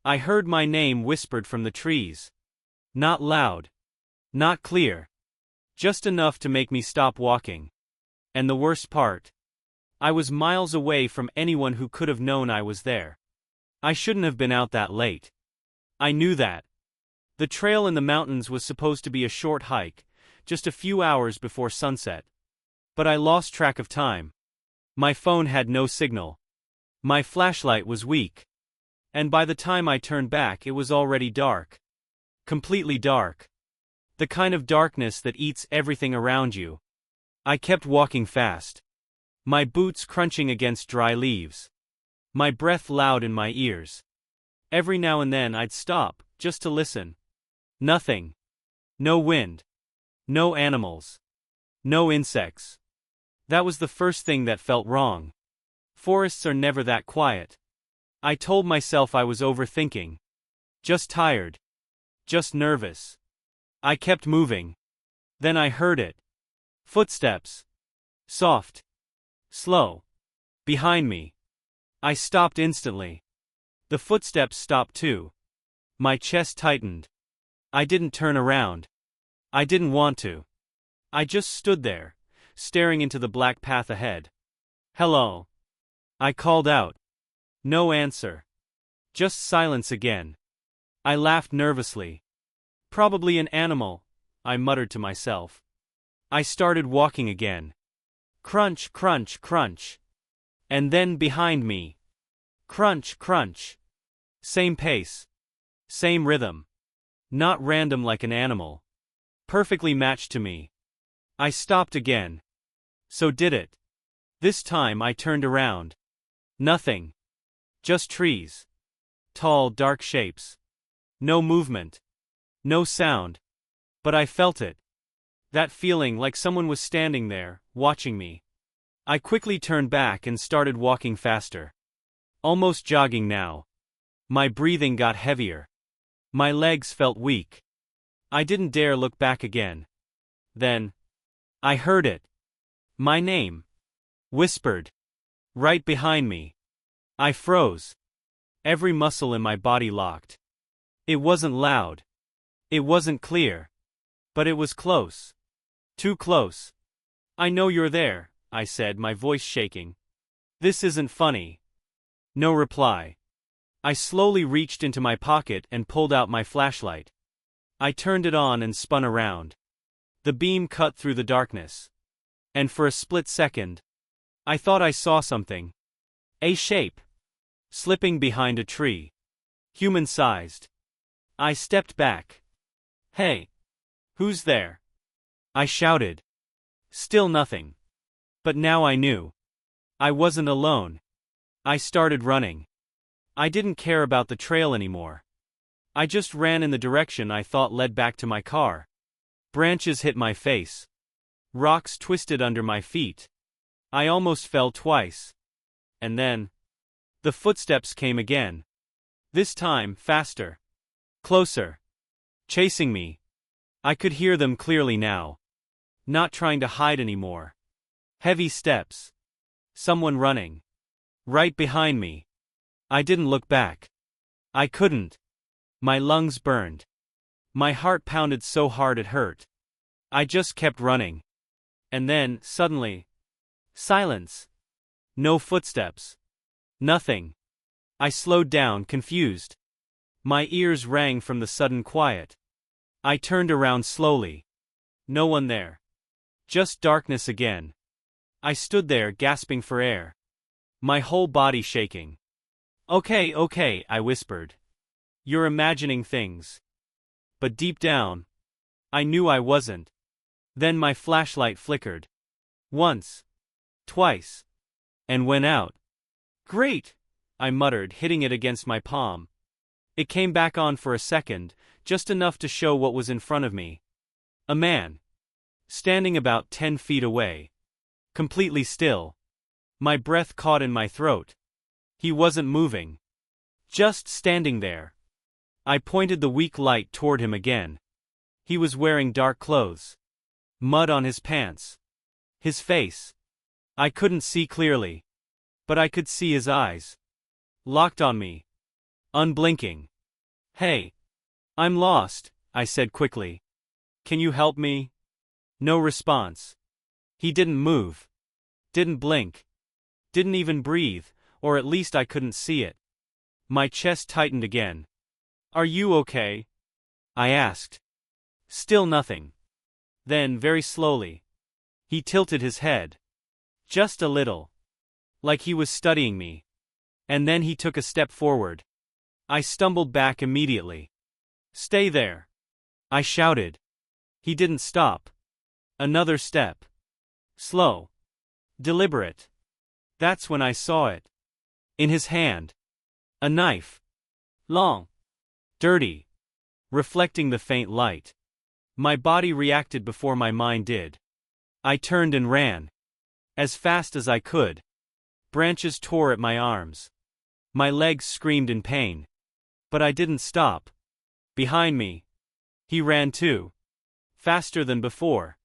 I heard my name whispered from the trees. Not loud. Not clear. Just enough to make me stop walking. And the worst part? I was miles away from anyone who could have known I was there. I shouldn't have been out that late. I knew that. The trail in the mountains was supposed to be a short hike, just a few hours before sunset. But I lost track of time. My phone had no signal. My flashlight was weak. And by the time I turned back, it was already dark. Completely dark. The kind of darkness that eats everything around you. I kept walking fast. My boots crunching against dry leaves. My breath loud in my ears. Every now and then I'd stop, just to listen. Nothing. No wind. No animals. No insects. That was the first thing that felt wrong. Forests are never that quiet. I told myself I was overthinking. Just tired. Just nervous. I kept moving. Then I heard it. Footsteps. Soft. Slow. Behind me. I stopped instantly. The footsteps stopped too. My chest tightened. I didn't turn around. I didn't want to. I just stood there, staring into the black path ahead. Hello. I called out. No answer. Just silence again. I laughed nervously. Probably an animal, I muttered to myself. I started walking again. Crunch, crunch, crunch. And then behind me. Crunch, crunch. Same pace. Same rhythm. Not random like an animal. Perfectly matched to me. I stopped again. So did it. This time I turned around. Nothing. Just trees. Tall, dark shapes. No movement. No sound. But I felt it. That feeling like someone was standing there, watching me. I quickly turned back and started walking faster. Almost jogging now. My breathing got heavier. My legs felt weak. I didn't dare look back again. Then, I heard it. My name. Whispered. Right behind me. I froze. Every muscle in my body locked. It wasn't loud. It wasn't clear. But it was close. Too close. I know you're there, I said, my voice shaking. This isn't funny. No reply. I slowly reached into my pocket and pulled out my flashlight. I turned it on and spun around. The beam cut through the darkness. And for a split second, I thought I saw something. A shape. Slipping behind a tree. Human-sized. I stepped back. Hey! Who's there? I shouted. Still nothing. But now I knew. I wasn't alone. I started running. I didn't care about the trail anymore. I just ran in the direction I thought led back to my car. Branches hit my face. Rocks twisted under my feet. I almost fell twice. And then, the footsteps came again. This time, faster. Closer. Chasing me. I could hear them clearly now. Not trying to hide anymore. Heavy steps. Someone running. Right behind me. I didn't look back. I couldn't. My lungs burned. My heart pounded so hard it hurt. I just kept running. And then, suddenly, silence. No footsteps. Nothing. I slowed down, confused. My ears rang from the sudden quiet. I turned around slowly. No one there. Just darkness again. I stood there gasping for air. My whole body shaking. Okay, I whispered. You're imagining things. But deep down, I knew I wasn't. Then my flashlight flickered. Once. Twice. And went out. Great! I muttered, hitting it against my palm. It came back on for a second, just enough to show what was in front of me. A man. Standing about 10 feet away. Completely still. My breath caught in my throat. He wasn't moving. Just standing there. I pointed the weak light toward him again. He was wearing dark clothes. Mud on his pants. His face. I couldn't see clearly. But I could see his eyes. Locked on me. Unblinking. Hey. I'm lost, I said quickly. Can you help me? No response. He didn't move. Didn't blink. Didn't even breathe, or at least I couldn't see it. My chest tightened again. Are you okay? I asked. Still nothing. Then, very slowly, he tilted his head. Just a little. Like he was studying me. And then he took a step forward. I stumbled back immediately. Stay there, I shouted. He didn't stop. Another step. Slow. Deliberate. That's when I saw it. In his hand. A knife. Long. Dirty. Reflecting the faint light. My body reacted before my mind did. I turned and ran. As fast as I could. Branches tore at my arms. My legs screamed in pain. But I didn't stop. Behind me. He ran too. Faster than before.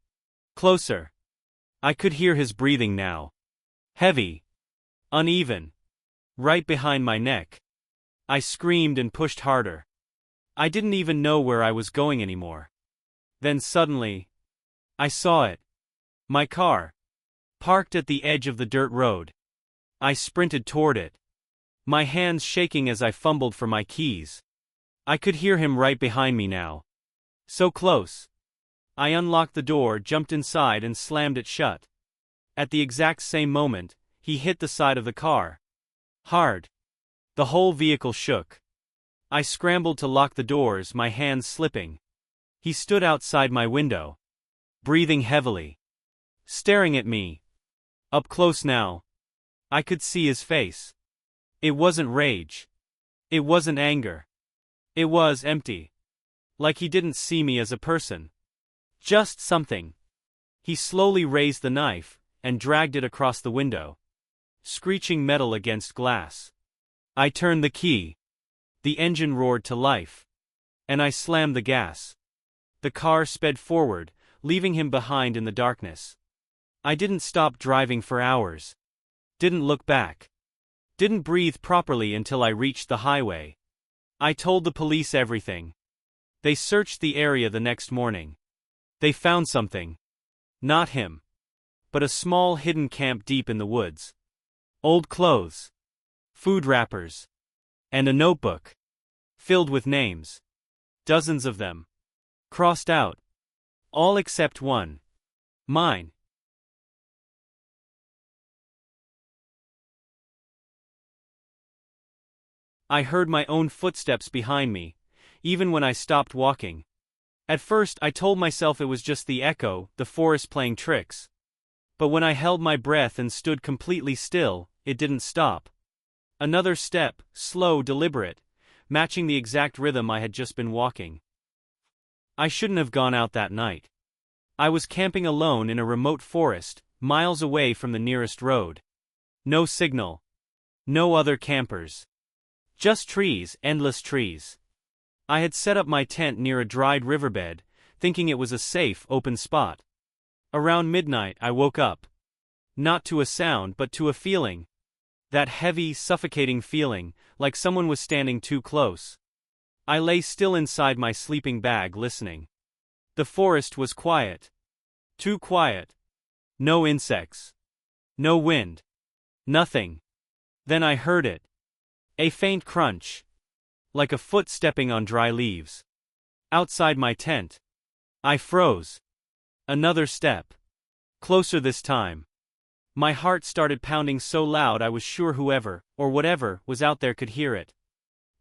Closer. I could hear his breathing now. Heavy. Uneven. Right behind my neck. I screamed and pushed harder. I didn't even know where I was going anymore. Then suddenly, I saw it. My car. Parked at the edge of the dirt road. I sprinted toward it. My hands shaking as I fumbled for my keys. I could hear him right behind me now. So close. I unlocked the door, jumped inside and slammed it shut. At the exact same moment, he hit the side of the car. Hard. The whole vehicle shook. I scrambled to lock the doors, my hands slipping. He stood outside my window. Breathing heavily. Staring at me. Up close now. I could see his face. It wasn't rage. It wasn't anger. It was empty. Like he didn't see me as a person. Just something. He slowly raised the knife and dragged it across the window. Screeching metal against glass. I turned the key. The engine roared to life. And I slammed the gas. The car sped forward, leaving him behind in the darkness. I didn't stop driving for hours. Didn't look back. Didn't breathe properly until I reached the highway. I told the police everything. They searched the area the next morning. They found something. Not him. But a small hidden camp deep in the woods. Old clothes. Food wrappers. And a notebook. Filled with names. Dozens of them. Crossed out. All except one. Mine. I heard my own footsteps behind me, even when I stopped walking. At first I told myself it was just the echo, the forest playing tricks. But when I held my breath and stood completely still, it didn't stop. Another step, slow, deliberate, matching the exact rhythm I had just been walking. I shouldn't have gone out that night. I was camping alone in a remote forest, miles away from the nearest road. No signal. No other campers. Just trees, endless trees. I had set up my tent near a dried riverbed, thinking it was a safe, open spot. Around midnight I woke up. Not to a sound but to a feeling. That heavy, suffocating feeling, like someone was standing too close. I lay still inside my sleeping bag listening. The forest was quiet. Too quiet. No insects. No wind. Nothing. Then I heard it. A faint crunch. Like a foot stepping on dry leaves. Outside my tent. I froze. Another step. Closer this time. My heart started pounding so loud I was sure whoever, or whatever, was out there could hear it.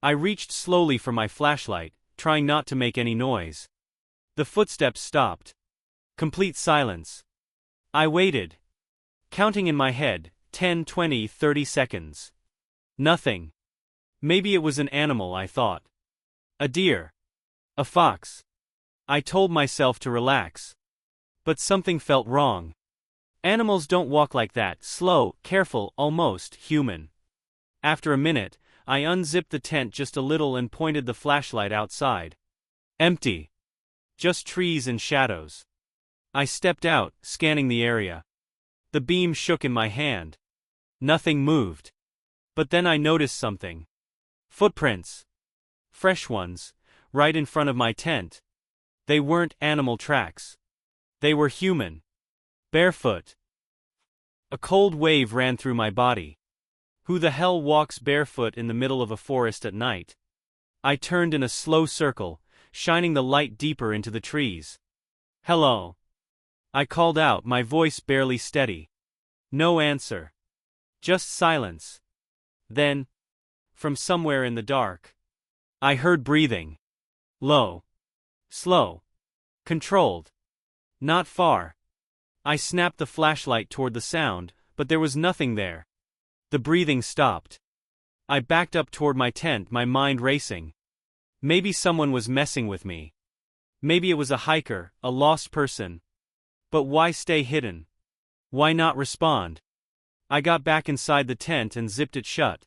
I reached slowly for my flashlight, trying not to make any noise. The footsteps stopped. Complete silence. I waited. Counting in my head, 10, 20, 30 seconds. Nothing. Maybe it was an animal, I thought. A deer. A fox. I told myself to relax. But something felt wrong. Animals don't walk like that, slow, careful, almost human. After a minute, I unzipped the tent just a little and pointed the flashlight outside. Empty. Just trees and shadows. I stepped out, scanning the area. The beam shook in my hand. Nothing moved. But then I noticed something. Footprints. fresh ones, right in front of my tent. They weren't animal tracks. They were human. Barefoot. A cold wave ran through my body. Who the hell walks barefoot in the middle of a forest at night? I turned in a slow circle, shining the light deeper into the trees. "Hello." I called out, my voice barely steady. No answer. Just silence. Then, from somewhere in the dark, I heard breathing. Low. Slow. Controlled. Not far. I snapped the flashlight toward the sound, but there was nothing there. The breathing stopped. I backed up toward my tent, my mind racing. Maybe someone was messing with me. Maybe it was a hiker, a lost person. But why stay hidden? Why not respond? I got back inside the tent and zipped it shut.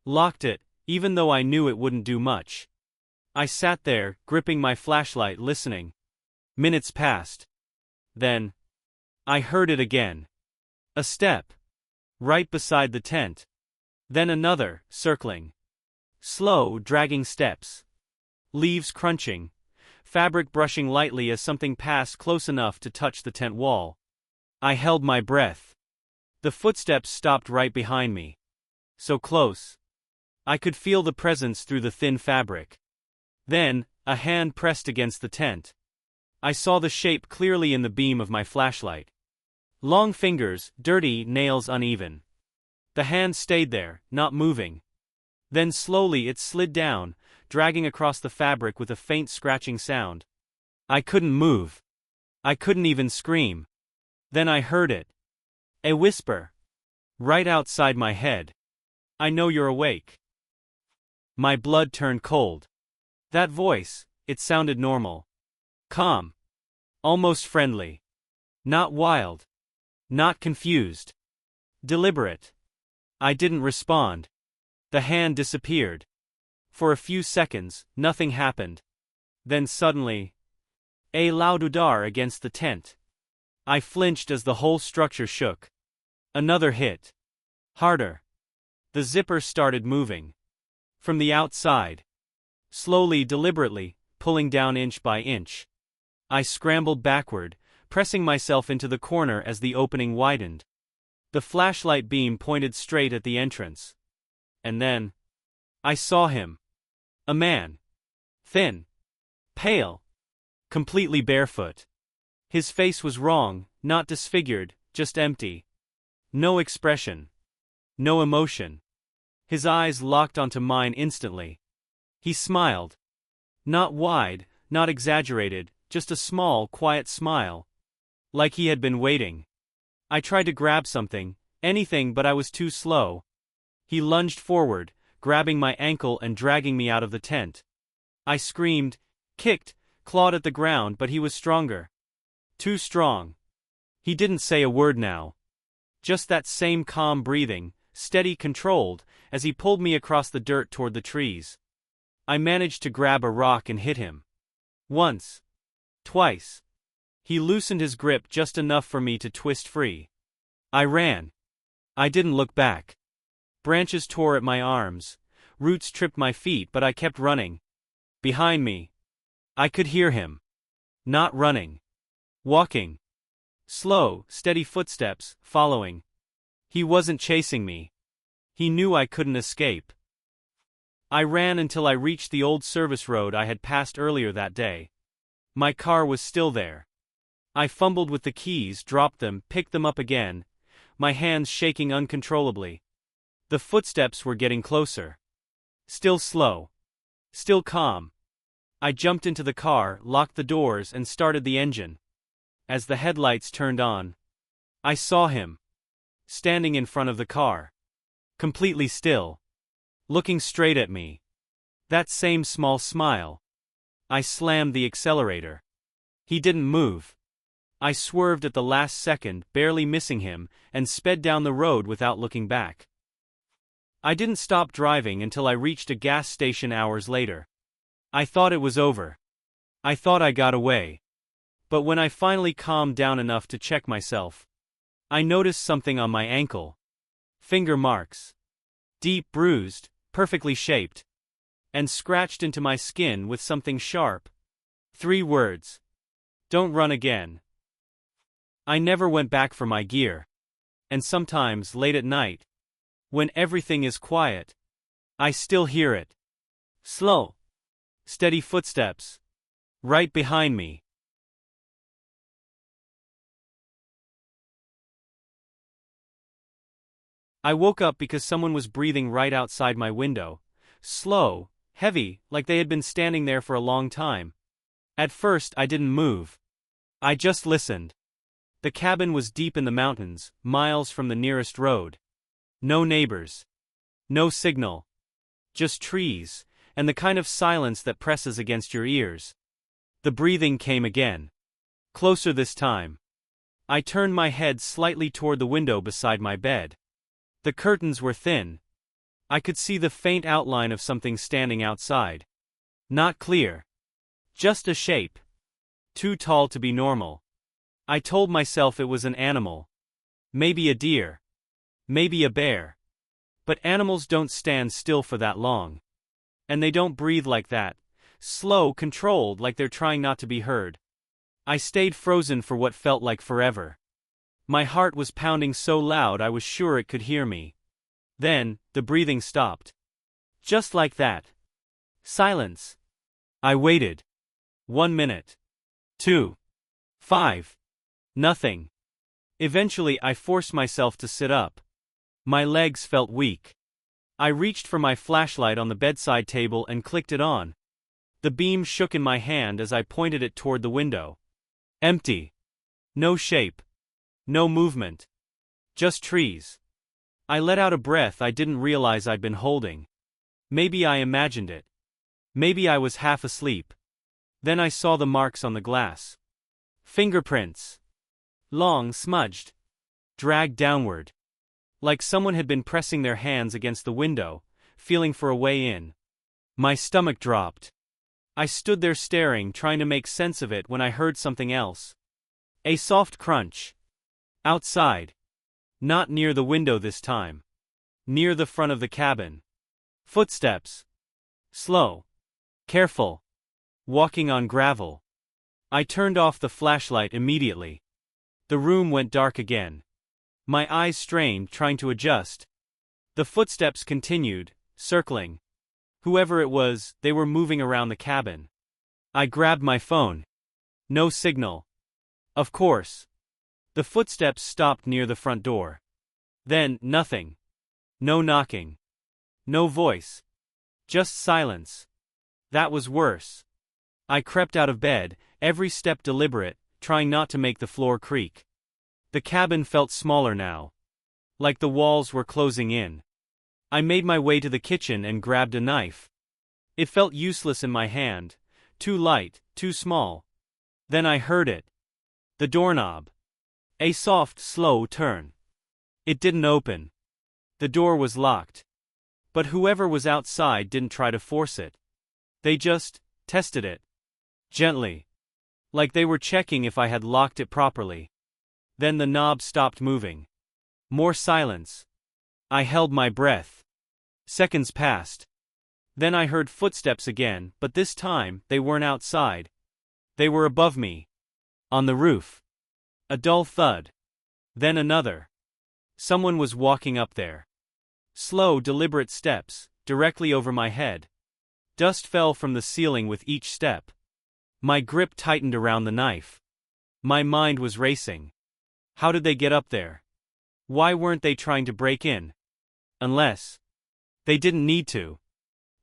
Locked it, even though I knew it wouldn't do much. I sat there, gripping my flashlight, listening. Minutes passed. Then, I heard it again. A step. Right beside the tent. Then another, circling. Slow, dragging steps. Leaves crunching. Fabric brushing lightly as something passed close enough to touch the tent wall. I held my breath. The footsteps stopped right behind me. So close. I could feel the presence through the thin fabric. Then, a hand pressed against the tent. I saw the shape clearly in the beam of my flashlight. Long fingers, dirty, nails uneven. The hand stayed there, not moving. Then slowly it slid down, dragging across the fabric with a faint scratching sound. I couldn't move. I couldn't even scream. Then I heard it. A whisper. Right outside my head. "I know you're awake." My blood turned cold. That voice, it sounded normal. Calm. Almost friendly. Not wild. Not confused. Deliberate. I didn't respond. The hand disappeared. For a few seconds, nothing happened. Then suddenly, a loud udar against the tent. I flinched as the whole structure shook. Another hit. Harder. The zipper started moving. From the outside. Slowly, deliberately, pulling down inch by inch. I scrambled backward, pressing myself into the corner as the opening widened. The flashlight beam pointed straight at the entrance. And then, I saw him. A man. Thin. Pale. Completely barefoot. His face was wrong, not disfigured, just empty. No expression. No emotion. His eyes locked onto mine instantly. He smiled. Not wide, not exaggerated, just a small, quiet smile. Like he had been waiting. I tried to grab something, anything, but I was too slow. He lunged forward, grabbing my ankle and dragging me out of the tent. I screamed, kicked, clawed at the ground, but he was stronger. Too strong. He didn't say a word now. Just that same calm breathing, steady, controlled, as he pulled me across the dirt toward the trees. I managed to grab a rock and hit him. Once. Twice. He loosened his grip just enough for me to twist free. I ran. I didn't look back. Branches tore at my arms, roots tripped my feet, but I kept running. Behind me. I could hear him. Not running. Walking. Slow, steady footsteps, following. He wasn't chasing me. He knew I couldn't escape. I ran until I reached the old service road I had passed earlier that day. My car was still there. I fumbled with the keys, dropped them, picked them up again, my hands shaking uncontrollably. The footsteps were getting closer. Still slow. Still calm. I jumped into the car, locked the doors, and started the engine. As the headlights turned on, I saw him. Standing in front of the car. Completely still. Looking straight at me. That same small smile. I slammed the accelerator. He didn't move. I swerved at the last second, barely missing him, and sped down the road without looking back. I didn't stop driving until I reached a gas station hours later. I thought it was over. I thought I got away. But when I finally calmed down enough to check myself, I noticed something on my ankle. Finger marks. Deep, bruised, perfectly shaped. and scratched into my skin with something sharp. 3 words. Don't run again. I never went back for my gear. And sometimes, late at night, when everything is quiet, I still hear it. Slow, steady footsteps. Right behind me. I woke up because someone was breathing right outside my window. Slow, heavy, like they had been standing there for a long time. At first, I didn't move. I just listened. The cabin was deep in the mountains, miles from the nearest road. No neighbors. No signal. Just trees, and the kind of silence that presses against your ears. The breathing came again. Closer this time. I turned my head slightly toward the window beside my bed. The curtains were thin. I could see the faint outline of something standing outside. Not clear. Just a shape. Too tall to be normal. I told myself it was an animal. Maybe a deer. Maybe a bear. But animals don't stand still for that long. And they don't breathe like that. Slow, controlled, like they're trying not to be heard. I stayed frozen for what felt like forever. My heart was pounding so loud I was sure it could hear me. Then, the breathing stopped. Just like that. Silence. I waited. 1 minute. 2. 5. Nothing. Eventually I forced myself to sit up. My legs felt weak. I reached for my flashlight on the bedside table and clicked it on. The beam shook in my hand as I pointed it toward the window. Empty. No shape. No movement. Just trees. I let out a breath I didn't realize I'd been holding. Maybe I imagined it. Maybe I was half asleep. Then I saw the marks on the glass. Fingerprints. Long, smudged. Dragged downward. Like someone had been pressing their hands against the window, feeling for a way in. My stomach dropped. I stood there staring, trying to make sense of it when I heard something else. A soft crunch. Outside. Not near the window this time. Near the front of the cabin. Footsteps. Slow. Careful. Walking on gravel. I turned off the flashlight immediately. The room went dark again. My eyes strained, trying to adjust. The footsteps continued, circling. Whoever it was, they were moving around the cabin. I grabbed my phone. No signal. Of course. The footsteps stopped near the front door. Then, nothing. No knocking. No voice. Just silence. That was worse. I crept out of bed, every step deliberate, trying not to make the floor creak. The cabin felt smaller now. Like the walls were closing in. I made my way to the kitchen and grabbed a knife. It felt useless in my hand, too light, too small. Then I heard it. The doorknob. A soft, slow turn. It didn't open. The door was locked. But whoever was outside didn't try to force it. They just tested it. Gently. Like they were checking if I had locked it properly. Then the knob stopped moving. More silence. I held my breath. Seconds passed. Then I heard footsteps again, but this time, they weren't outside. They were above me. On the roof. A dull thud. Then another. Someone was walking up there. Slow, deliberate steps, directly over my head. Dust fell from the ceiling with each step. My grip tightened around the knife. My mind was racing. How did they get up there? Why weren't they trying to break in? Unless they didn't need to.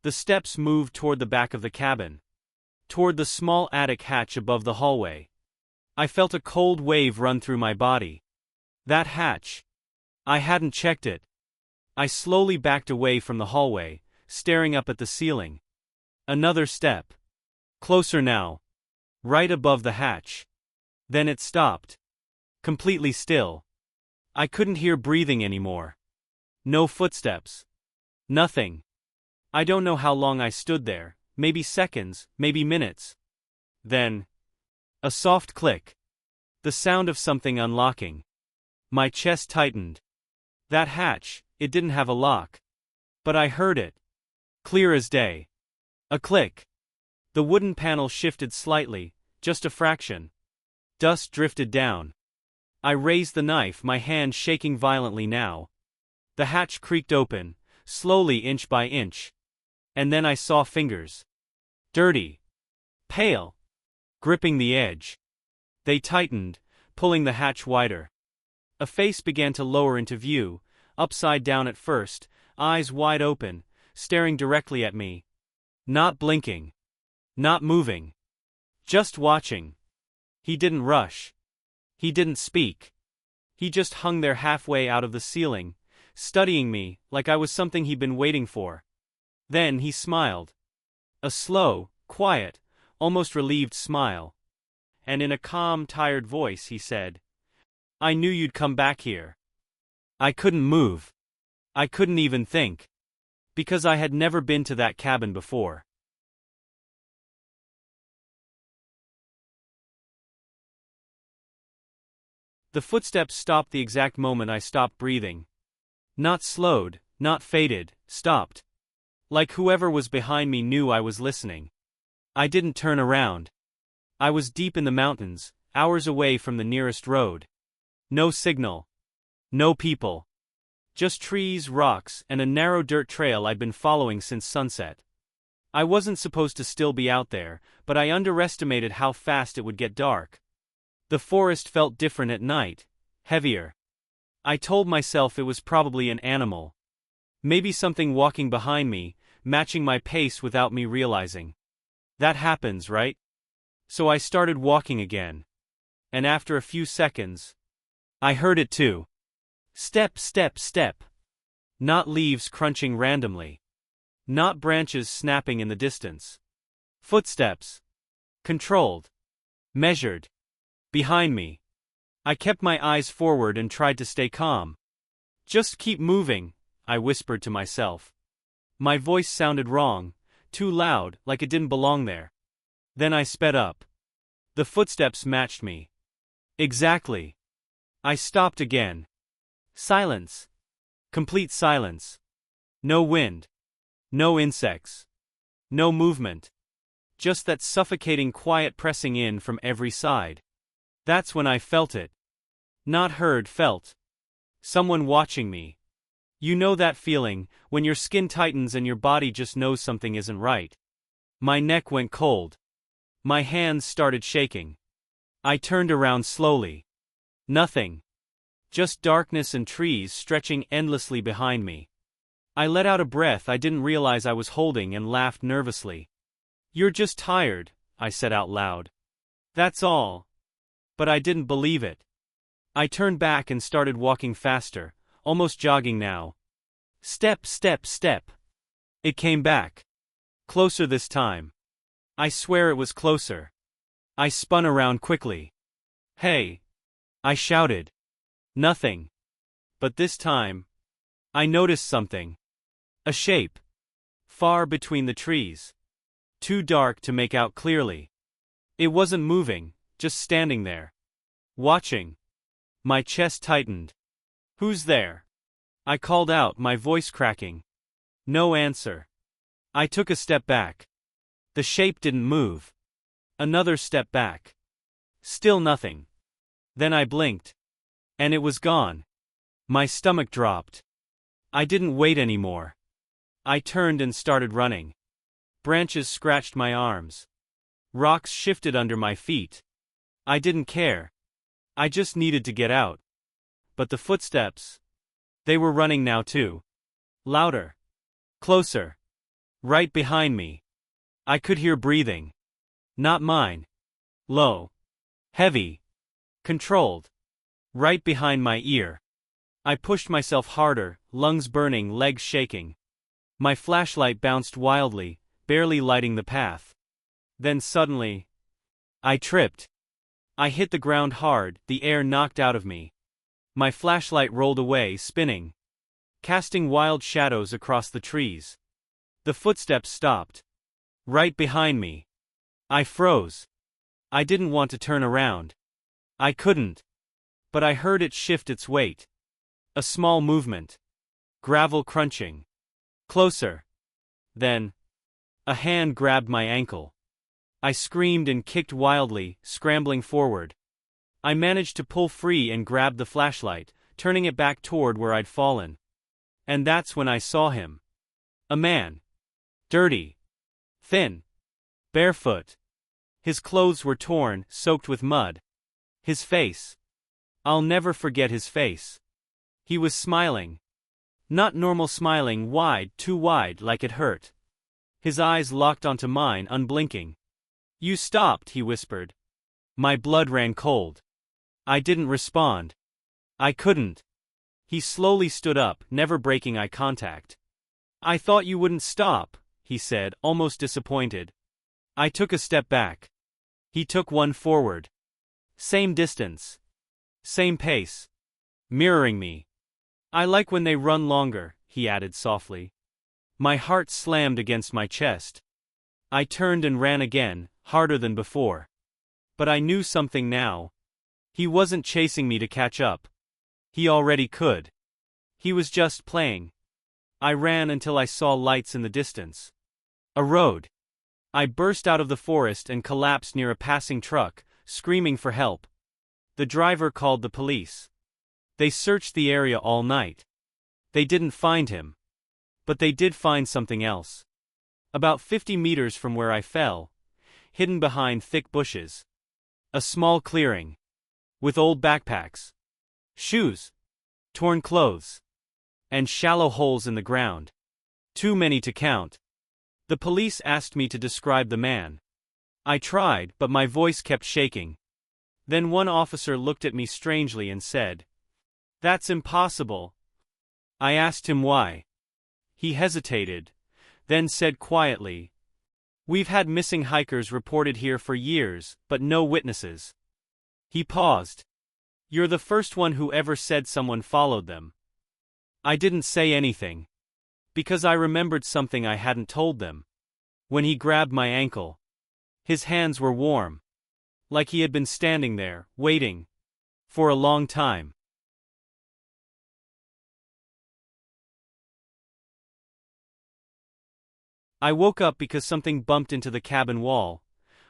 The steps moved toward the back of the cabin. Toward the small attic hatch above the hallway. I felt a cold wave run through my body. That hatch. I hadn't checked it. I slowly backed away from the hallway, staring up at the ceiling. Another step. Closer now. Right above the hatch. Then it stopped. Completely still. I couldn't hear breathing anymore. No footsteps. Nothing. I don't know how long I stood there, maybe seconds, maybe minutes. Then, a soft click. The sound of something unlocking. My chest tightened. That hatch, it didn't have a lock. But I heard it. Clear as day. A click. The wooden panel shifted slightly, just a fraction. Dust drifted down. I raised the knife, my hand shaking violently now. The hatch creaked open, slowly inch by inch. And then I saw fingers. Dirty. Pale. Gripping the edge. They tightened, pulling the hatch wider. A face began to lower into view, upside down at first, eyes wide open, staring directly at me. Not blinking. Not moving. Just watching. He didn't rush. He didn't speak. He just hung there halfway out of the ceiling, studying me like I was something he'd been waiting for. Then he smiled. A slow, quiet, almost relieved smile. And in a calm, tired voice he said, "I knew you'd come back here." I couldn't move. I couldn't even think. Because I had never been to that cabin before. The footsteps stopped the exact moment I stopped breathing. Not slowed, not faded, stopped. Like whoever was behind me knew I was listening. I didn't turn around. I was deep in the mountains, hours away from the nearest road. No signal. No people. Just trees, rocks, and a narrow dirt trail I'd been following since sunset. I wasn't supposed to still be out there, but I underestimated how fast it would get dark. The forest felt different at night, heavier. I told myself it was probably an animal. Maybe something walking behind me, matching my pace without me realizing. That happens, right? So I started walking again. And after a few seconds, I heard it too. Step, step, step. Not leaves crunching randomly. Not branches snapping in the distance. Footsteps. Controlled. Measured. Behind me. I kept my eyes forward and tried to stay calm. Just keep moving, I whispered to myself. My voice sounded wrong, too loud, like it didn't belong there. Then I sped up. The footsteps matched me. Exactly. I stopped again. Silence. Complete silence. No wind. No insects. No movement. Just that suffocating quiet pressing in from every side. That's when I felt it. Not heard, felt. Someone watching me. You know that feeling, when your skin tightens and your body just knows something isn't right. My neck went cold. My hands started shaking. I turned around slowly. Nothing. Just darkness and trees stretching endlessly behind me. I let out a breath I didn't realize I was holding and laughed nervously. "You're just tired," I said out loud. "That's all." But I didn't believe it. I turned back and started walking faster, almost jogging now. Step, step, step. It came back. Closer this time. I swear it was closer. I spun around quickly. "Hey!" I shouted. Nothing. But this time, I noticed something. A shape. Far between the trees. Too dark to make out clearly. It wasn't moving, just standing there. Watching. My chest tightened. "Who's there?" I called out, my voice cracking. No answer. I took a step back. The shape didn't move. Another step back. Still nothing. Then I blinked. And it was gone. My stomach dropped. I didn't wait anymore. I turned and started running. Branches scratched my arms. Rocks shifted under my feet. I didn't care. I just needed to get out. But the footsteps. They were running now too. Louder. Closer. Right behind me. I could hear breathing. Not mine. Low. Heavy. Controlled. Right behind my ear. I pushed myself harder, lungs burning, legs shaking. My flashlight bounced wildly, barely lighting the path. Then suddenly, I tripped. I hit the ground hard, the air knocked out of me. My flashlight rolled away, spinning, casting wild shadows across the trees. The footsteps stopped. Right behind me. I froze. I didn't want to turn around. I couldn't. But I heard it shift its weight. A small movement. Gravel crunching. Closer. Then, A hand grabbed my ankle. I screamed and kicked wildly, scrambling forward. I managed to pull free and grabbed the flashlight, turning it back toward where I'd fallen. And that's when I saw him. A man. Dirty. Thin. Barefoot. His clothes were torn, soaked with mud. His face. I'll never forget his face. He was smiling. Not normal smiling, wide, too wide, like it hurt. His eyes locked onto mine, unblinking. "You stopped," he whispered. My blood ran cold. I didn't respond. I couldn't. He slowly stood up, never breaking eye contact. "I thought you wouldn't stop," he said, almost disappointed. I took a step back. He took one forward. Same distance. Same pace. Mirroring me. "I like when they run longer," he added softly. My heart slammed against my chest. I turned and ran again, harder than before. But I knew something now. He wasn't chasing me to catch up. He already could. He was just playing. I ran until I saw lights in the distance. A road. I burst out of the forest and collapsed near a passing truck, screaming for help. The driver called the police. They searched the area all night. They didn't find him. But they did find something else. About 50 meters from where I fell, hidden behind thick bushes. A small clearing. With old backpacks. Shoes. Torn clothes. And shallow holes in the ground. Too many to count. The police asked me to describe the man. I tried, but my voice kept shaking. Then one officer looked at me strangely and said, "That's impossible." I asked him why. He hesitated, then said quietly, "We've had missing hikers reported here for years, but no witnesses." He paused. "You're the first one who ever said someone followed them." I didn't say anything. Because I remembered something I hadn't told them. When he grabbed my ankle. His hands were warm. Like he had been standing there, waiting. For a long time. I woke up because something bumped into the cabin wall,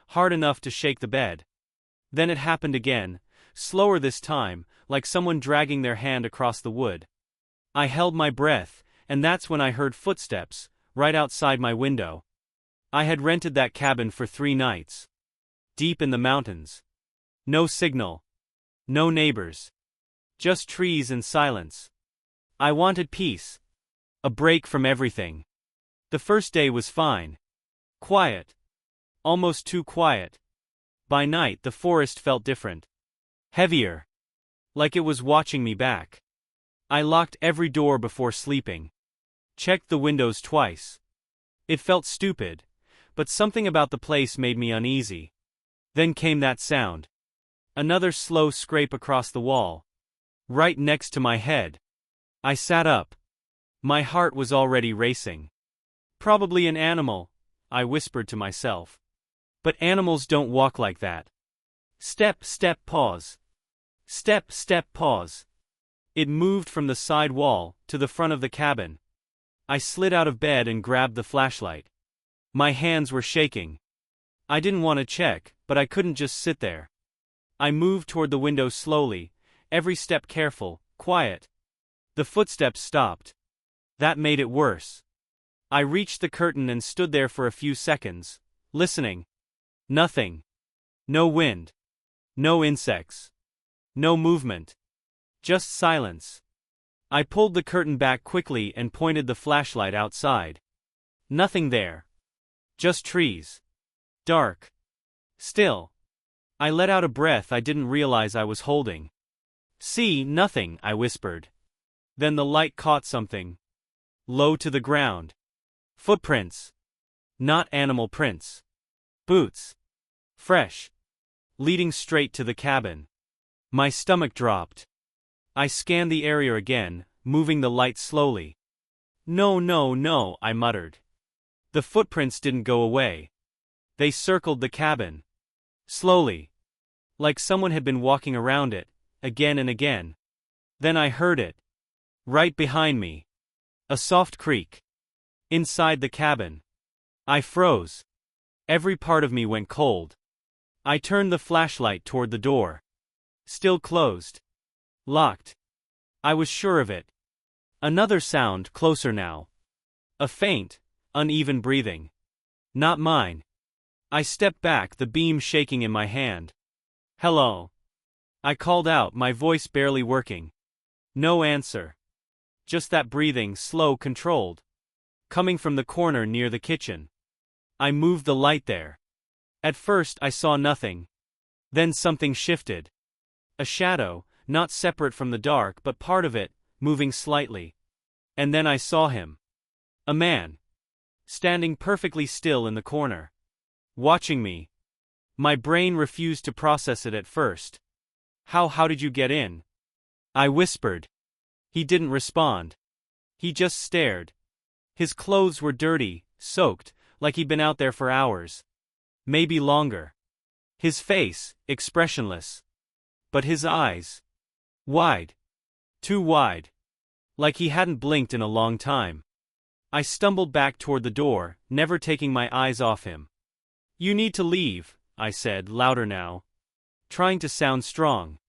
hard enough to shake the bed. Then it happened again, slower this time, like someone dragging their hand across the wood. I held my breath, and that's when I heard footsteps, right outside my window. I had rented that cabin for 3 nights. Deep in the mountains. No signal. No neighbors. Just trees and silence. I wanted peace. A break from everything. The first day was fine. Quiet. Almost too quiet. By night the forest felt different. Heavier. Like it was watching me back. I locked every door before sleeping. Checked the windows twice. It felt stupid, but something about the place made me uneasy. Then came that sound. Another slow scrape across the wall. Right next to my head. I sat up. My heart was already racing. "Probably an animal," I whispered to myself. But animals don't walk like that. Step, step, pause. Step, step, pause. It moved from the side wall to the front of the cabin. I slid out of bed and grabbed the flashlight. My hands were shaking. I didn't want to check, but I couldn't just sit there. I moved toward the window slowly, every step careful, quiet. The footsteps stopped. That made it worse. I reached the curtain and stood there for a few seconds, listening. Nothing. No wind. No insects. No movement. Just silence. I pulled the curtain back quickly and pointed the flashlight outside. Nothing there. Just trees. Dark. Still. I let out a breath I didn't realize I was holding. "See, nothing," I whispered. Then the light caught something. Low to the ground. Footprints. Not animal prints. Boots. Fresh. Leading straight to the cabin. My stomach dropped. I scanned the area again, moving the light slowly. "No, no, no," I muttered. The footprints didn't go away. They circled the cabin. Slowly. Like someone had been walking around it, again and again. Then I heard it. Right behind me. A soft creak. Inside the cabin. I froze. Every part of me went cold. I turned the flashlight toward the door. Still closed. Locked. I was sure of it. Another sound, closer now. A faint, uneven breathing. Not mine. I stepped back, the beam shaking in my hand. "Hello." I called out, my voice barely working. No answer. Just that breathing, slow, controlled. Coming from the corner near the kitchen. I moved the light there. At first I saw nothing. Then something shifted. A shadow, not separate from the dark but part of it, moving slightly. And then I saw him. A man. Standing perfectly still in the corner. Watching me. My brain refused to process it at first. How did you get in?" I whispered. He didn't respond. He just stared. His clothes were dirty, soaked, like he'd been out there for hours. Maybe longer. His face, expressionless. But his eyes. Wide. Too wide. Like he hadn't blinked in a long time. I stumbled back toward the door, never taking my eyes off him. "You need to leave," I said, louder now. Trying to sound strong.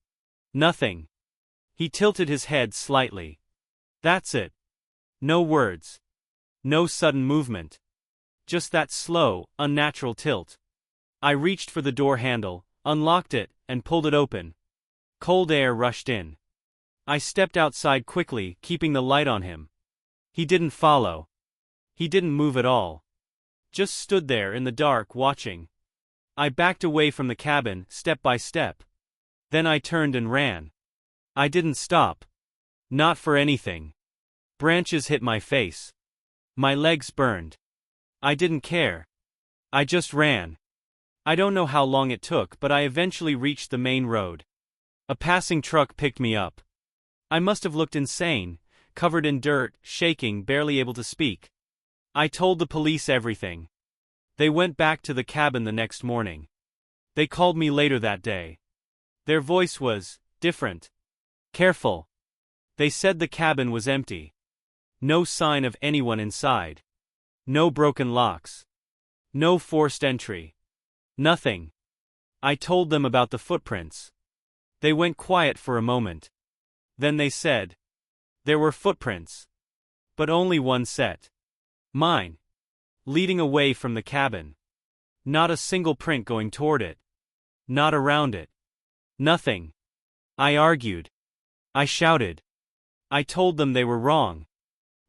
"Nothing." He tilted his head slightly. "That's it." No words. No sudden movement. Just that slow, unnatural tilt. I reached for the door handle, unlocked it, and pulled it open. Cold air rushed in. I stepped outside quickly, keeping the light on him. He didn't follow. He didn't move at all. Just stood there in the dark, watching. I backed away from the cabin, step by step. Then I turned and ran. I didn't stop. Not for anything. Branches hit my face. My legs burned. I didn't care. I just ran. I don't know how long it took, but I eventually reached the main road. A passing truck picked me up. I must have looked insane, covered in dirt, shaking, barely able to speak. I told the police everything. They went back to the cabin the next morning. They called me later that day. Their voice was different. Careful. They said the cabin was empty. No sign of anyone inside. No broken locks. No forced entry. Nothing. I told them about the footprints. They went quiet for a moment. Then they said. There were footprints. But only one set. Mine. Leading away from the cabin. Not a single print going toward it. Not around it. Nothing. I argued. I shouted. I told them they were wrong.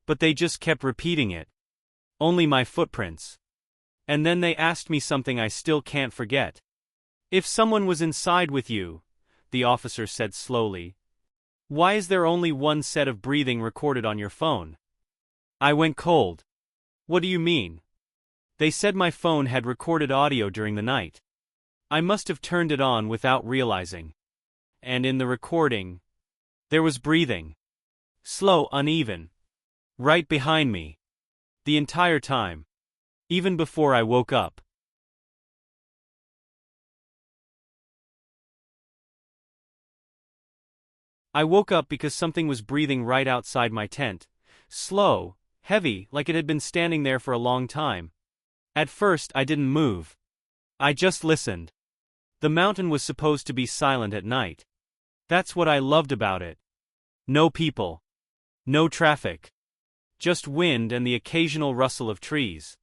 But they just kept repeating it. Only my footprints. And then they asked me something I still can't forget. "If someone was inside with you," the officer said slowly, "why is there only one set of breathing recorded on your phone?" I went cold. "What do you mean?" They said my phone had recorded audio during the night. I must have turned it on without realizing. And in the recording, there was breathing. Slow, uneven. Right behind me. The entire time. Even before I woke up. I woke up because something was breathing right outside my tent. Slow, heavy, like it had been standing there for a long time. At first, I didn't move. I just listened. The mountain was supposed to be silent at night. That's what I loved about it. No people. No traffic. Just wind and the occasional rustle of trees.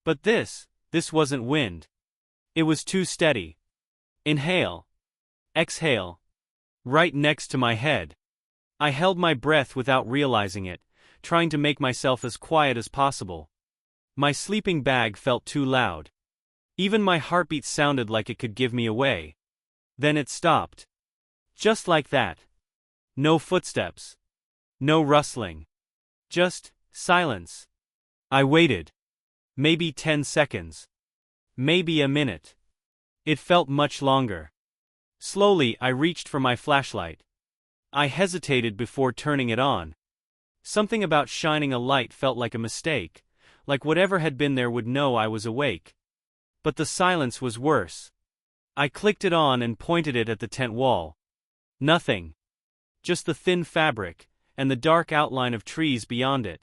But this wasn't wind. It was too steady. Inhale. Exhale. Right next to my head. I held my breath without realizing it, trying to make myself as quiet as possible. My sleeping bag felt too loud. Even my heartbeat sounded like it could give me away. Then it stopped. Just like that. No footsteps. No rustling. Just silence. I waited. Maybe 10 seconds. Maybe a minute. It felt much longer. Slowly, I reached for my flashlight. I hesitated before turning it on. Something about shining a light felt like a mistake, like whatever had been there would know I was awake. But the silence was worse. I clicked it on and pointed it at the tent wall. Nothing. Just the thin fabric, and the dark outline of trees beyond it.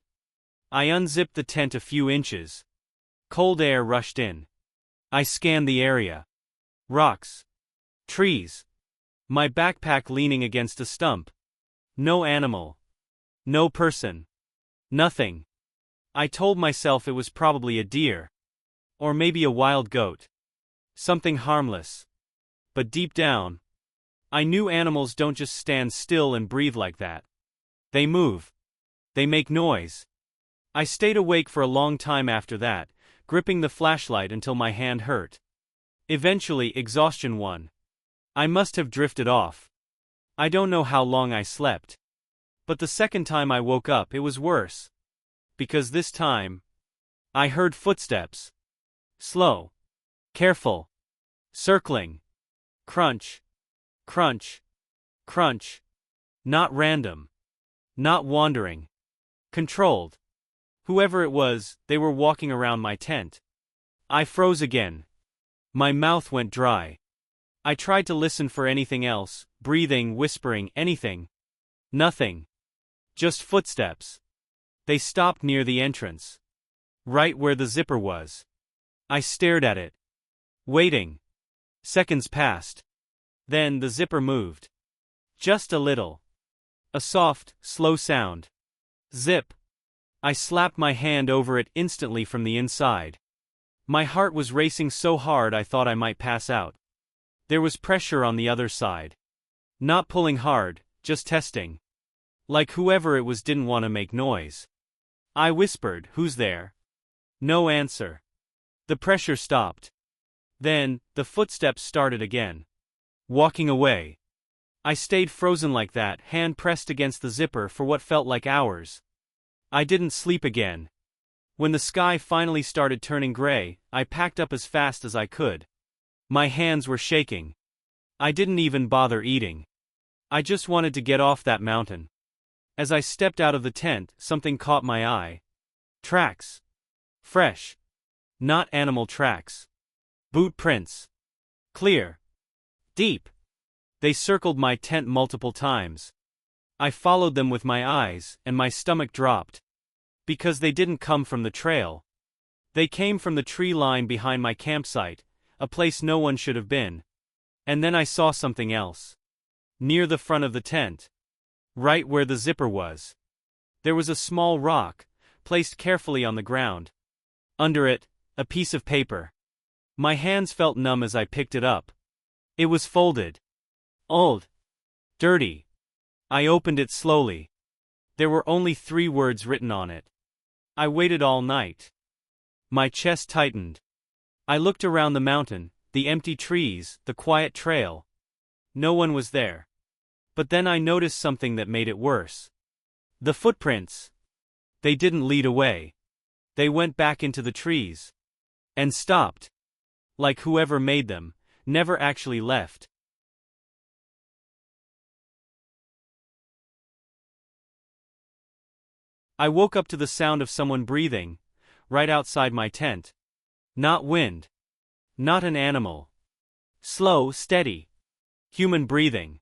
I unzipped the tent a few inches. Cold air rushed in. I scanned the area. Rocks. Trees. My backpack leaning against a stump. No animal. No person. Nothing. I told myself it was probably a deer. Or maybe a wild goat. Something harmless. But deep down, I knew animals don't just stand still and breathe like that. They move. They make noise. I stayed awake for a long time after that, gripping the flashlight until my hand hurt. Eventually, exhaustion won. I must have drifted off. I don't know how long I slept. But the second time I woke up, it was worse. Because this time, I heard footsteps. Slow. Careful. Circling. Crunch. Crunch. Crunch. Not random. Not wandering. Controlled. Whoever it was, they were walking around my tent. I froze again. My mouth went dry. I tried to listen for anything else, breathing, whispering, anything. Nothing. Just footsteps. They stopped near the entrance. Right where the zipper was. I stared at it. Waiting. Seconds passed. Then the zipper moved. Just a little. A soft, slow sound. Zip. I slapped my hand over it instantly from the inside. My heart was racing so hard I thought I might pass out. There was pressure on the other side. Not pulling hard, just testing. Like whoever it was didn't want to make noise. I whispered, "Who's there?" No answer. The pressure stopped. Then, the footsteps started again. Walking away. I stayed frozen like that, hand pressed against the zipper for what felt like hours. I didn't sleep again. When the sky finally started turning gray, I packed up as fast as I could. My hands were shaking. I didn't even bother eating. I just wanted to get off that mountain. As I stepped out of the tent, something caught my eye. Tracks. Fresh. Not animal tracks. Boot prints. Clear. Deep. They circled my tent multiple times. I followed them with my eyes, and my stomach dropped. Because they didn't come from the trail. They came from the tree line behind my campsite, a place no one should have been. And then I saw something else. Near the front of the tent. Right where the zipper was. There was a small rock, placed carefully on the ground. Under it, a piece of paper. My hands felt numb as I picked it up. It was folded. Old. Dirty. I opened it slowly. There were only 3 words written on it. I waited all night. My chest tightened. I looked around the mountain, the empty trees, the quiet trail. No one was there. But then I noticed something that made it worse. The footprints. They didn't lead away. They went back into the trees. And stopped. Like whoever made them, never actually left. I woke up to the sound of someone breathing, right outside my tent. Not wind. Not an animal. Slow, steady. Human breathing.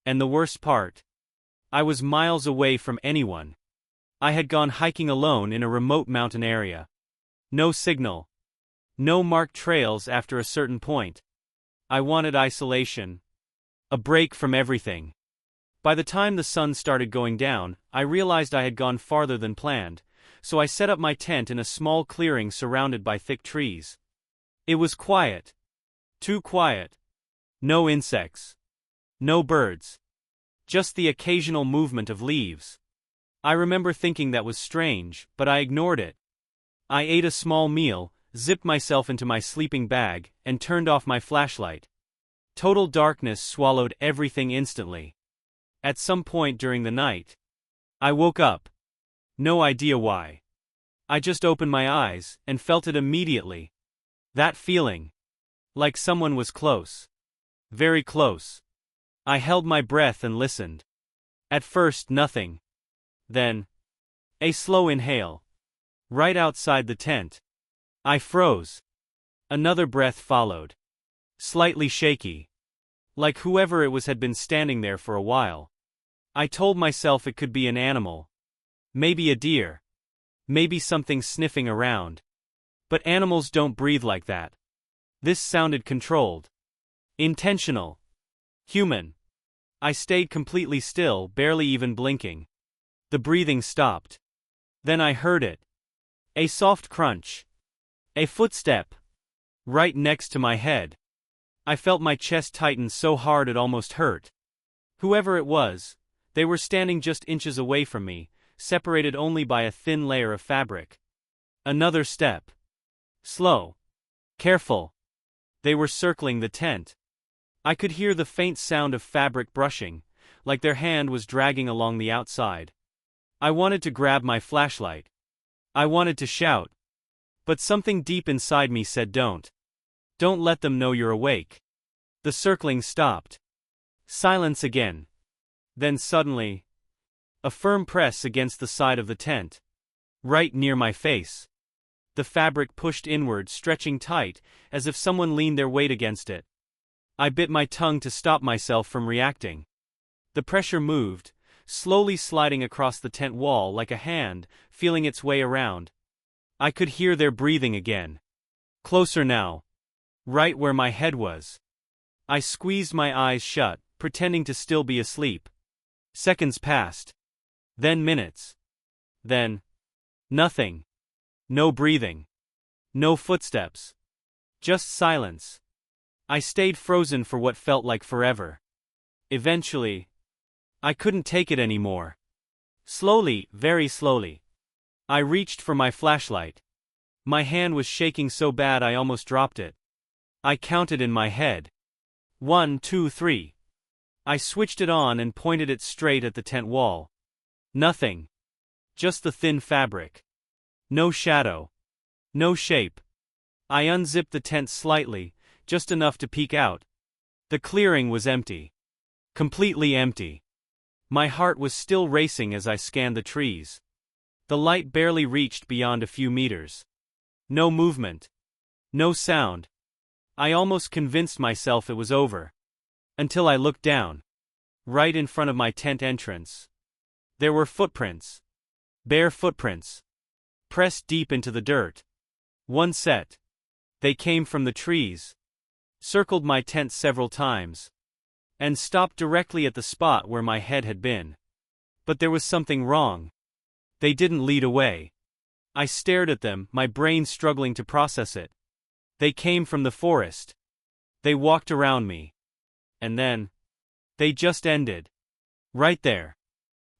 And the worst part. I was miles away from anyone. I had gone hiking alone in a remote mountain area. No signal. No marked trails after a certain point. I wanted isolation. A break from everything. By the time the sun started going down, I realized I had gone farther than planned, so I set up my tent in a small clearing surrounded by thick trees. It was quiet. Too quiet. No insects. No birds. Just the occasional movement of leaves. I remember thinking that was strange, but I ignored it. I ate a small meal, zipped myself into my sleeping bag, and turned off my flashlight. Total darkness swallowed everything instantly. At some point during the night, I woke up. No idea why. I just opened my eyes and felt it immediately. That feeling. Like someone was close. Very close. I held my breath and listened. At first, nothing. Then, a slow inhale. Right outside the tent. I froze. Another breath followed. Slightly shaky. Like whoever it was had been standing there for a while. I told myself it could be an animal. Maybe a deer. Maybe something sniffing around. But animals don't breathe like that. This sounded controlled. Intentional. Human. I stayed completely still, barely even blinking. The breathing stopped. Then I heard it. A soft crunch. A footstep. Right next to my head. I felt my chest tighten so hard it almost hurt. Whoever it was, they were standing just inches away from me, separated only by a thin layer of fabric. Another step. Slow. Careful. They were circling the tent. I could hear the faint sound of fabric brushing, like their hand was dragging along the outside. I wanted to grab my flashlight. I wanted to shout. But something deep inside me said don't. Don't let them know you're awake. The circling stopped. Silence again. Then suddenly, a firm press against the side of the tent. Right near my face. The fabric pushed inward, stretching tight, as if someone leaned their weight against it. I bit my tongue to stop myself from reacting. The pressure moved, slowly sliding across the tent wall like a hand, feeling its way around. I could hear their breathing again. Closer now. Right where my head was. I squeezed my eyes shut, pretending to still be asleep. Seconds passed. Then minutes. Then nothing. No breathing. No footsteps. Just silence. I stayed frozen for what felt like forever. Eventually, I couldn't take it anymore. Slowly, very slowly, I reached for my flashlight. My hand was shaking so bad I almost dropped it. I counted in my head. 1, 2, 3. I switched it on and pointed it straight at the tent wall. Nothing. Just the thin fabric. No shadow. No shape. I unzipped the tent slightly, just enough to peek out. The clearing was empty. Completely empty. My heart was still racing as I scanned the trees. The light barely reached beyond a few meters. No movement. No sound. I almost convinced myself it was over. Until I looked down. Right in front of my tent entrance. There were footprints. Bare footprints. Pressed deep into the dirt. One set. They came from the trees. Circled my tent several times. And stopped directly at the spot where my head had been. But there was something wrong. They didn't lead away. I stared at them, my brain struggling to process it. They came from the forest. They walked around me. And then, they just ended. Right there.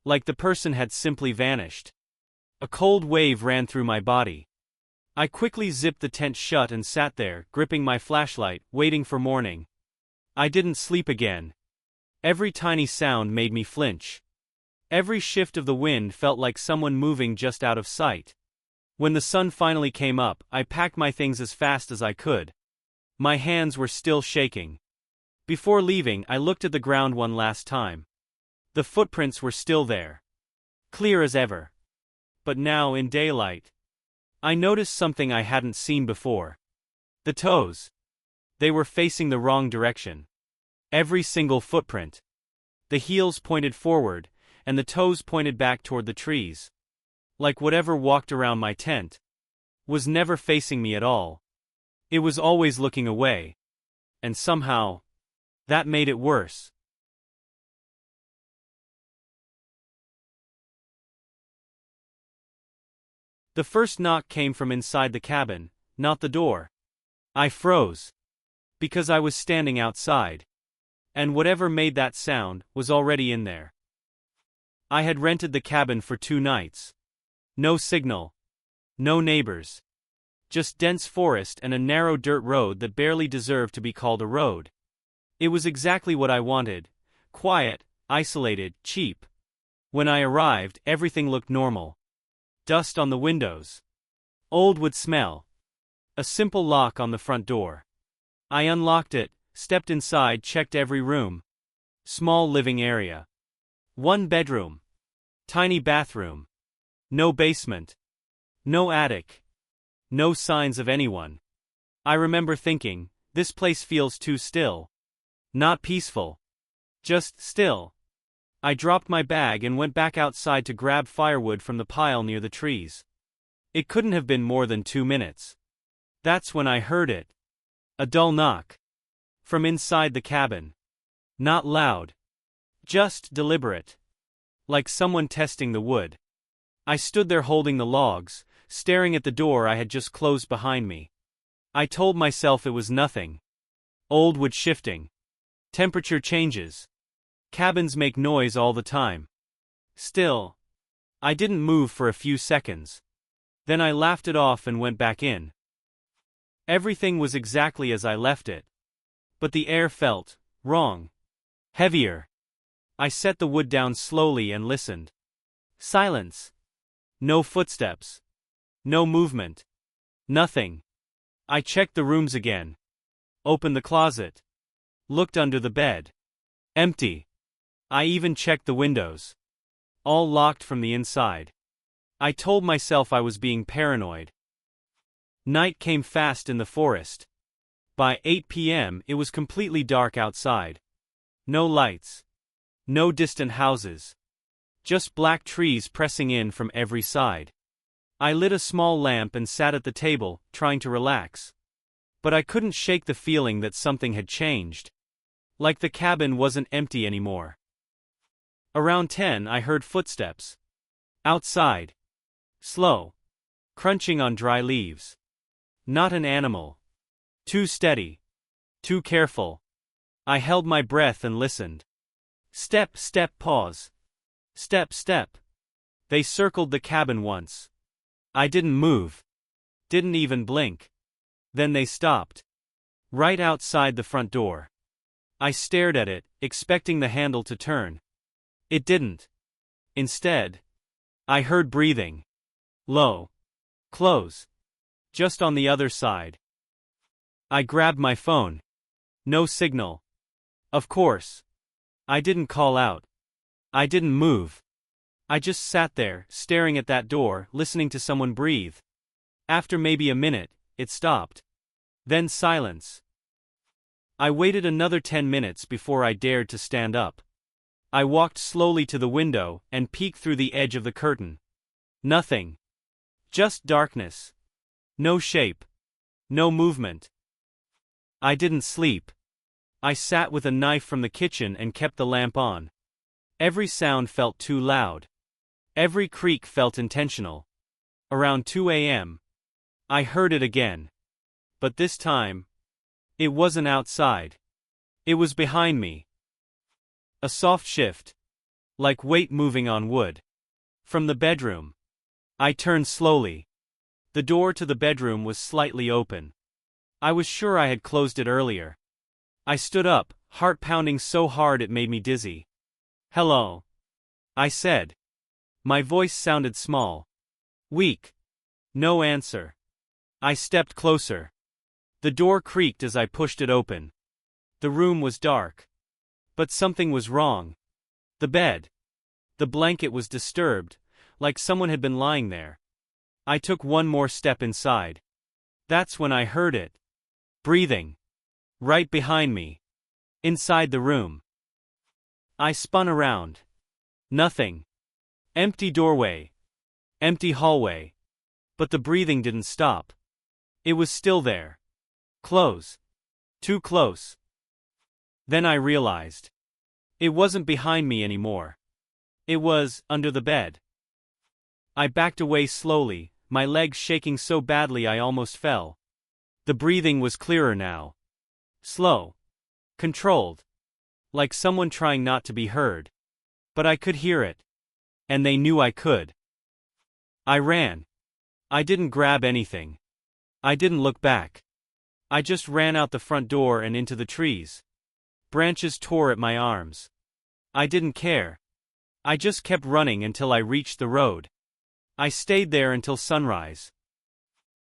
Like the person had simply vanished. A cold wave ran through my body. I quickly zipped the tent shut and sat there, gripping my flashlight, waiting for morning. I didn't sleep again. Every tiny sound made me flinch. Every shift of the wind felt like someone moving just out of sight. When the sun finally came up, I packed my things as fast as I could. My hands were still shaking. Before leaving, I looked at the ground one last time. The footprints were still there. Clear as ever. But now, in daylight, I noticed something I hadn't seen before. The toes. They were facing the wrong direction. Every single footprint. The heels pointed forward, and the toes pointed back toward the trees. Like whatever walked around my tent was never facing me at all. It was always looking away. And somehow, that made it worse. The first knock came from inside the cabin, not the door. I froze. Because I was standing outside. And whatever made that sound was already in there. I had rented the cabin for 2 nights. No signal. No neighbors. Just dense forest and a narrow dirt road that barely deserved to be called a road. It was exactly what I wanted. Quiet, isolated, cheap. When I arrived, everything looked normal. Dust on the windows. Old wood smell. A simple lock on the front door. I unlocked it, stepped inside, checked every room. Small living area. 1 bedroom. Tiny bathroom. No basement. No attic. No signs of anyone. I remember thinking, this place feels too still. Not peaceful. Just still. I dropped my bag and went back outside to grab firewood from the pile near the trees. It couldn't have been more than 2 minutes. That's when I heard it. A dull knock. From inside the cabin. Not loud. Just deliberate. Like someone testing the wood. I stood there holding the logs, staring at the door I had just closed behind me. I told myself it was nothing. Old wood shifting. Temperature changes. Cabins make noise all the time. Still. I didn't move for a few seconds. Then I laughed it off and went back in. Everything was exactly as I left it. But the air felt wrong. Heavier. I set the wood down slowly and listened. Silence. No footsteps. No movement. Nothing. I checked the rooms again. Opened the closet. Looked under the bed. Empty. I even checked the windows. All locked from the inside. I told myself I was being paranoid. Night came fast in the forest. By 8 p.m. it was completely dark outside. No lights. No distant houses. Just black trees pressing in from every side. I lit a small lamp and sat at the table, trying to relax. But I couldn't shake the feeling that something had changed. Like the cabin wasn't empty anymore. Around 10 I heard footsteps. Outside. Slow. Crunching on dry leaves. Not an animal. Too steady. Too careful. I held my breath and listened. Step, step, pause. Step, step. They circled the cabin once. I didn't move. Didn't even blink. Then they stopped. Right outside the front door. I stared at it, expecting the handle to turn. It didn't. Instead, I heard breathing. Low. Close. Just on the other side. I grabbed my phone. No signal. Of course. I didn't call out. I didn't move. I just sat there, staring at that door, listening to someone breathe. After maybe a minute, it stopped. Then silence. I waited another 10 minutes before I dared to stand up. I walked slowly to the window and peeked through the edge of the curtain. Nothing. Just darkness. No shape. No movement. I didn't sleep. I sat with a knife from the kitchen and kept the lamp on. Every sound felt too loud. Every creak felt intentional. Around 2 a.m. I heard it again. But this time, it wasn't outside. It was behind me. A soft shift. Like weight moving on wood. From the bedroom. I turned slowly. The door to the bedroom was slightly open. I was sure I had closed it earlier. I stood up, heart pounding so hard it made me dizzy. Hello. I said. My voice sounded small. Weak. No answer. I stepped closer. The door creaked as I pushed it open. The room was dark. But something was wrong. The bed. The blanket was disturbed, like someone had been lying there. I took one more step inside. That's when I heard it. Breathing. Right behind me. Inside the room. I spun around. Nothing. Empty doorway. Empty hallway. But the breathing didn't stop. It was still there. Close. Too close. Then I realized. It wasn't behind me anymore. It was under the bed. I backed away slowly, my legs shaking so badly I almost fell. The breathing was clearer now. Slow. Controlled. Like someone trying not to be heard. But I could hear it. And they knew I could. I ran. I didn't grab anything. I didn't look back. I just ran out the front door and into the trees. Branches tore at my arms. I didn't care. I just kept running until I reached the road. I stayed there until sunrise.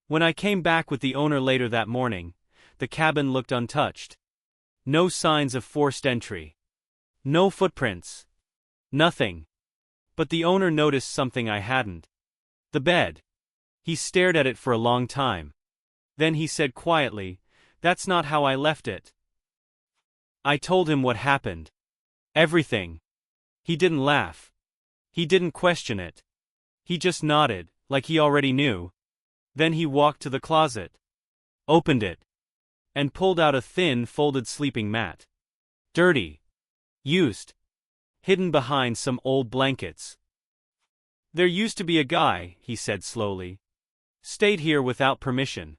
When I came back with the owner later that morning, the cabin looked untouched. No signs of forced entry. No footprints. Nothing. But the owner noticed something I hadn't. The bed. He stared at it for a long time. Then he said quietly, "That's not how I left it." I told him what happened. Everything. He didn't laugh. He didn't question it. He just nodded, like he already knew. Then he walked to the closet. opened it, and pulled out a thin, folded sleeping mat. Dirty. Used. Hidden behind some old blankets. "There used to be a guy," he said slowly. "Stayed here without permission.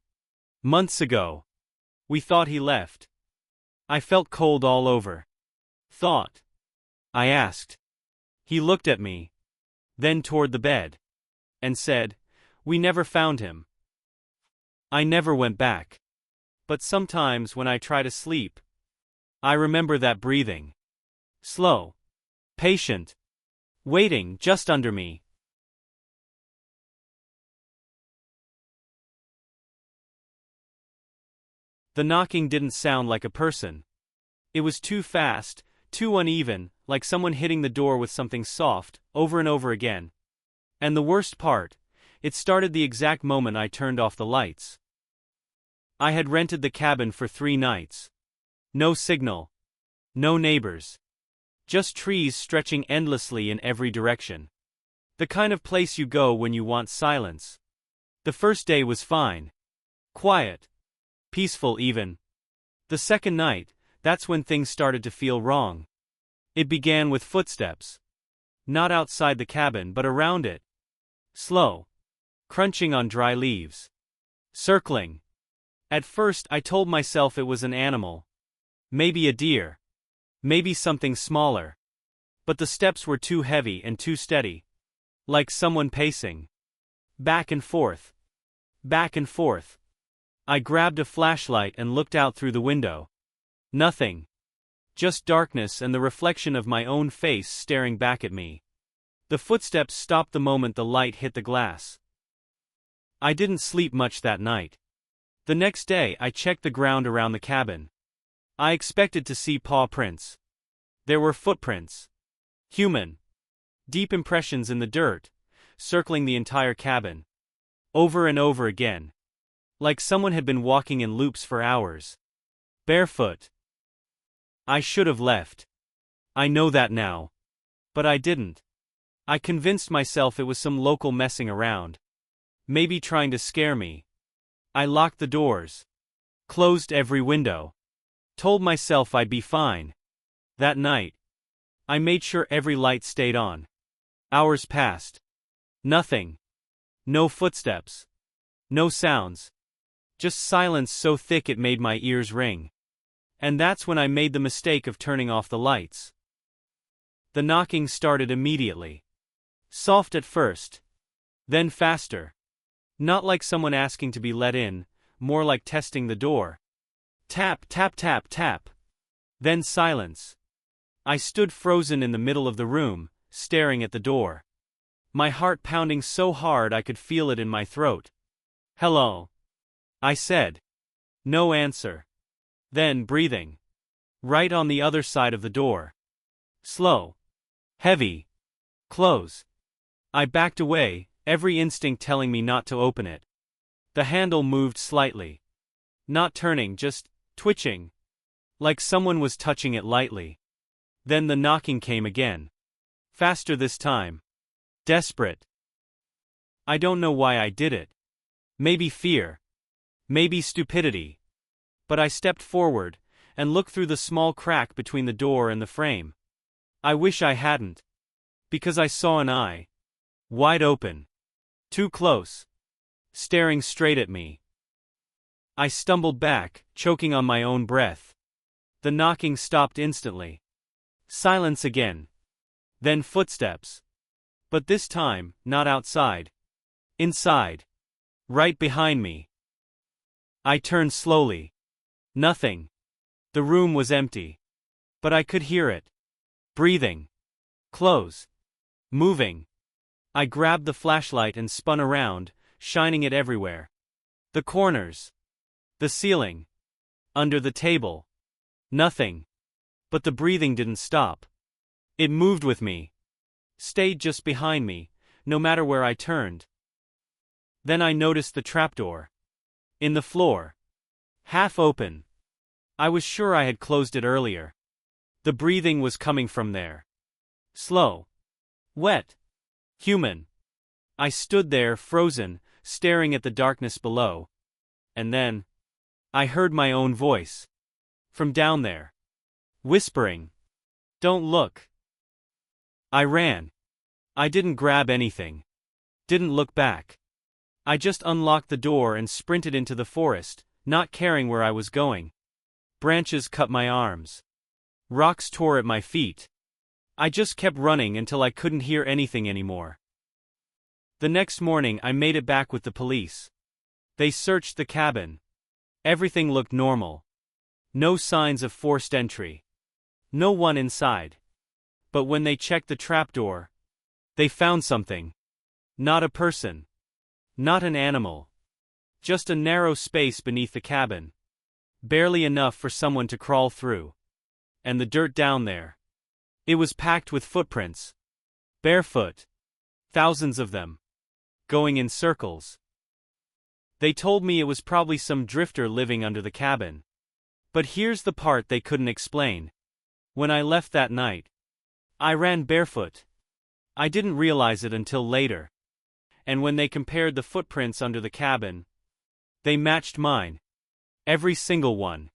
Months ago. We thought he left." I felt cold all over. "Thought?" I asked. He looked at me, then toward the bed, and said, "We never found him." I never went back. But sometimes when I try to sleep, I remember that breathing. Slow. Patient. Waiting just under me. The knocking didn't sound like a person. It was too fast, too uneven, like someone hitting the door with something soft, over and over again. And the worst part, it started the exact moment I turned off the lights. I had rented the cabin for 3 nights. No signal. No neighbors. Just trees stretching endlessly in every direction. The kind of place you go when you want silence. The first day was fine. Quiet. Peaceful even. The second night, that's when things started to feel wrong. It began with footsteps. Not outside the cabin but around it. Slow. Crunching on dry leaves. Circling. At first I told myself it was an animal. Maybe a deer. Maybe something smaller. But the steps were too heavy and too steady. Like someone pacing. Back and forth. Back and forth. I grabbed a flashlight and looked out through the window. Nothing. Just darkness and the reflection of my own face staring back at me. The footsteps stopped the moment the light hit the glass. I didn't sleep much that night. The next day I checked the ground around the cabin. I expected to see paw prints. There were footprints. Human. Deep impressions in the dirt, circling the entire cabin. Over and over again. Like someone had been walking in loops for hours. Barefoot. I should have left. I know that now. But I didn't. I convinced myself it was some local messing around. Maybe trying to scare me. I locked the doors. Closed every window. Told myself I'd be fine. That night, I made sure every light stayed on. Hours passed. Nothing. No footsteps. No sounds. Just silence so thick it made my ears ring. And that's when I made the mistake of turning off the lights. The knocking started immediately. Soft at first. Then faster. Not like someone asking to be let in, more like testing the door. Tap, tap, tap, tap. Then silence. I stood frozen in the middle of the room, staring at the door. My heart pounding so hard I could feel it in my throat. "Hello," I said. No answer. Then breathing. Right on the other side of the door. Slow. Heavy. Close. I backed away, every instinct telling me not to open it. The handle moved slightly. Not turning, just twitching. Like someone was touching it lightly. Then the knocking came again. Faster this time. Desperate. I don't know why I did it. Maybe fear. Maybe stupidity. But I stepped forward, and looked through the small crack between the door and the frame. I wish I hadn't. Because I saw an eye. Wide open. Too close. Staring straight at me. I stumbled back, choking on my own breath. The knocking stopped instantly. Silence again. Then footsteps. But this time, not outside. Inside. Right behind me. I turned slowly. Nothing. The room was empty. But I could hear it. Breathing. Close. Moving. I grabbed the flashlight and spun around, shining it everywhere. The corners. The ceiling. Under the table. Nothing. But the breathing didn't stop. It moved with me. Stayed just behind me, no matter where I turned. Then I noticed the trapdoor. In the floor. Half open. I was sure I had closed it earlier. The breathing was coming from there. Slow. Wet. Human. I stood there, frozen, staring at the darkness below. And then, I heard my own voice. From down there. Whispering. Don't look. I ran. I didn't grab anything. Didn't look back. I just unlocked the door and sprinted into the forest, not caring where I was going. Branches cut my arms. Rocks tore at my feet. I just kept running until I couldn't hear anything anymore. The next morning I made it back with the police. They searched the cabin. Everything looked normal. No signs of forced entry. No one inside. But when they checked the trapdoor, they found something. Not a person. Not an animal. Just a narrow space beneath the cabin. Barely enough for someone to crawl through. And the dirt down there. It was packed with footprints. Barefoot. Thousands of them. Going in circles. They told me it was probably some drifter living under the cabin. But here's the part they couldn't explain. When I left that night, I ran barefoot. I didn't realize it until later. And when they compared the footprints under the cabin, they matched mine. Every single one.